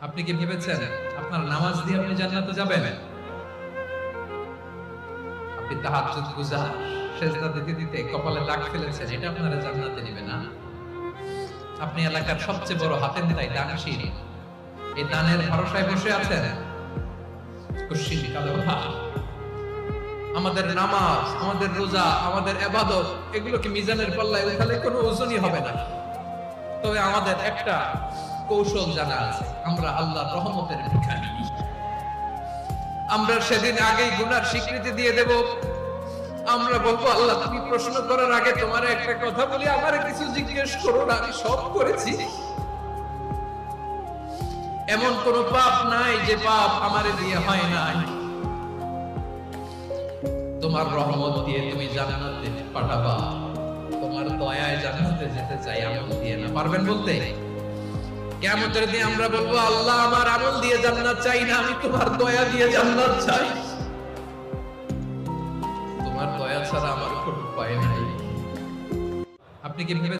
আপনি কি ভেবেছেন আপনার নামাজ দিয়ে আপনি জান্নাতে যাবেন? আপনি তাহাজ্জুদ গুজার সেজদা দিতে দিতে কপালে দাগ ফেলেছেন, এটা আপনারা জান্নাতে নেবে না। আপনি এলাকার সবচেয়ে বড় হাতের তাই দানশীল, এই দানের ভরসায় বসে আছেন। কুশিল কালো ভাব। আমাদের নামাজ, আমাদের রোজা, আমাদের ইবাদত, এগুলো কি মিজানের পাল্লায় উঠালে কোনো ওজনই হবে না। তবে আমাদের একটা কৌশল জানা আছে, আমরা আল্লাহর রহমতের ভিখারি। আমরা সেদিন আগেই গুনার স্বীকৃতি দিয়ে দেব। আমরা বলবো, আল্লাহ তুমি প্রশ্ন করার আগে তোমার একটা কথা বলি, আমার কিছু জিজ্ঞেস করো না, আমি সব করেছি। এমন কোন পাপ নাই যে পাপ আমারে দিয়ে হয় নাই। তোমার রহমত দিয়ে তুমি জান্নাতে পাঠাবা, তোমার দয়ায় জান্নাতে যেতে চাই, আমল দিয়ে না। পারবেন বলতে? কিয়ামতের দিন আমরা বলবো, আল্লাহ আমার আমল দিয়ে জান্নাত চাই না, আমি তোমার দয়া দিয়ে জান্নাত চাই। তোমার দয়া ছাড়া আমার কোনো উপায় নাই। আপনি কি ভেবে